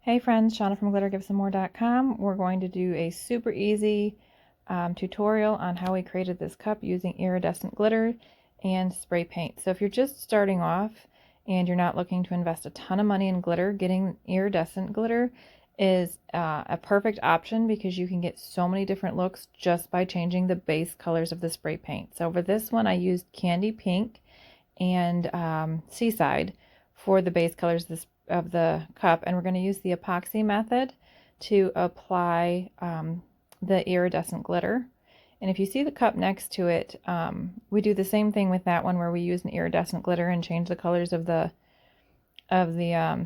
Hey friends, Shauna from glittergivesomemore.com. We're going to do a super easy tutorial on how we created this cup using iridescent glitter and spray paint. So if you're just starting off and you're not looking to invest a ton of money in glitter, getting iridescent glitter is a perfect option because you can get so many different looks just by changing the base colors of the spray paint. So for this one I used Candy Pink and Seaside for the base colors of the cup, and we're going to use the epoxy method to apply the iridescent glitter. And if you see the cup next to it, we do the same thing with that one where we use an iridescent glitter and change the colors of the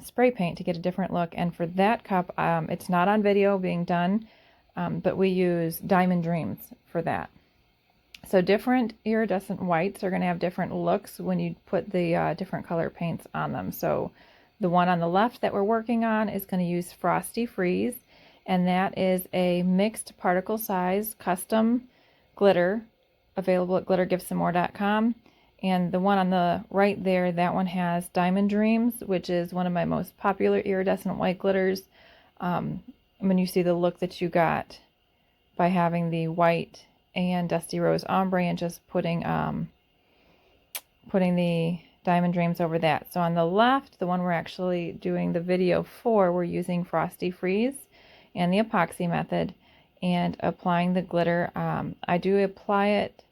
spray paint to get a different look. And for that cup, it's not on video being done, but we use Diamond Dreams for that. So different iridescent whites are going to have different looks when you put the different color paints on them. So the one on the left that we're working on is going to use Frosty Freeze, and that is a mixed particle size custom glitter available at glittergivesomemore.com. And the one on the right there, that one has Diamond Dreams, which is one of my most popular iridescent white glitters. When you see the look that you got by having the white and Dusty Rose ombre and just putting the Diamond Dreams over that. So on the left, the one we're actually doing the video for, we're using Frosty Freeze and the epoxy method and applying the glitter. I do apply it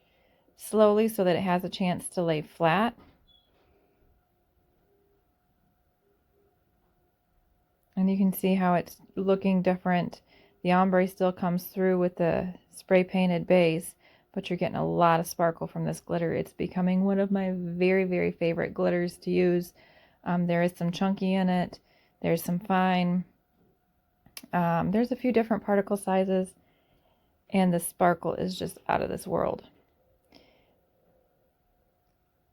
slowly so that it has a chance to lay flat. And you can see how it's looking different. The ombre still comes through with the spray painted base, but you're getting a lot of sparkle from this glitter. It's becoming one of my very, very favorite glitters to use. There is some chunky in it. There's some fine. There's a few different particle sizes, and the sparkle is just out of this world.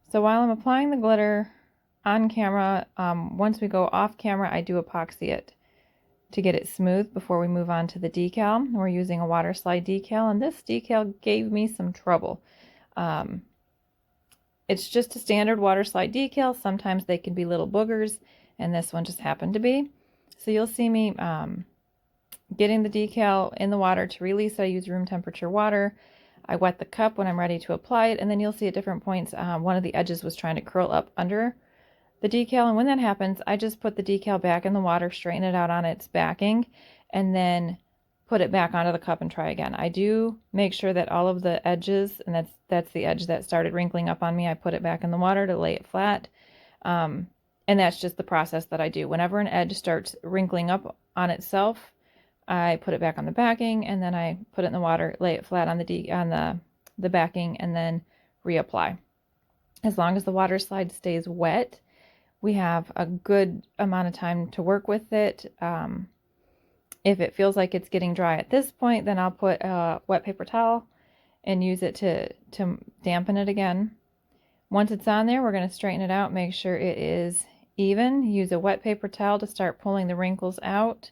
So while I'm applying the glitter on camera, once we go off camera, I do epoxy it to get it smooth before we move on to the decal. We're using a water slide decal, and this decal gave me some trouble. It's just a standard water slide decal. Sometimes they can be little boogers, and this one just happened to be. So you'll see me getting the decal in the water to release. I use room temperature water. I wet the cup when I'm ready to apply it, and then you'll see at different points one of the edges was trying to curl up under the decal, and when that happens, I just put the decal back in the water, straighten it out on its backing, and then put it back onto the cup and try again. I do make sure that all of the edges, and that's the edge that started wrinkling up on me, I put it back in the water to lay it flat. And that's just the process that I do. Whenever an edge starts wrinkling up on itself, I put it back on the backing, and then I put it in the water, lay it flat on the backing, and then reapply. As long as the water slide stays wet, we have a good amount of time to work with it. If it feels like it's getting dry at this point, then I'll put a wet paper towel and use it to dampen it again. Once it's on there, we're going to straighten it out, make sure it is even. Use a wet paper towel to start pulling the wrinkles out.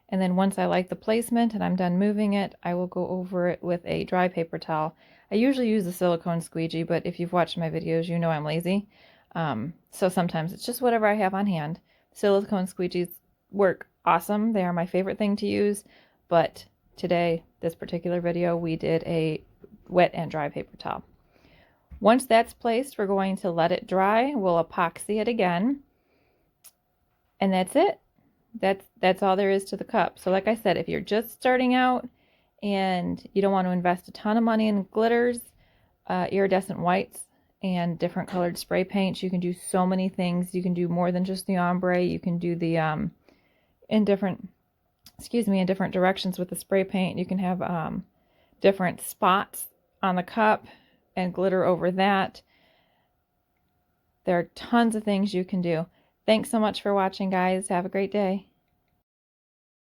And then once I like the placement and I'm done moving it, I will go over it with a dry paper towel. I usually use a silicone squeegee, but if you've watched my videos, you know I'm lazy. So sometimes it's just whatever I have on hand. Silicone squeegees work awesome. They are my favorite thing to use, but today, this particular video, we did a wet and dry paper towel. Once that's placed, we're going to let it dry. We'll epoxy it again, and that's it. That's all there is to the cup. So like I said, if you're just starting out and you don't want to invest a ton of money in glitters, iridescent whites, and different colored spray paints, you can do so many things. You can do more than just the ombre. You can do the in different directions with the spray paint. You can have different spots on the cup and glitter over that. There are tons of things you can do. Thanks so much for watching, guys. Have a great day.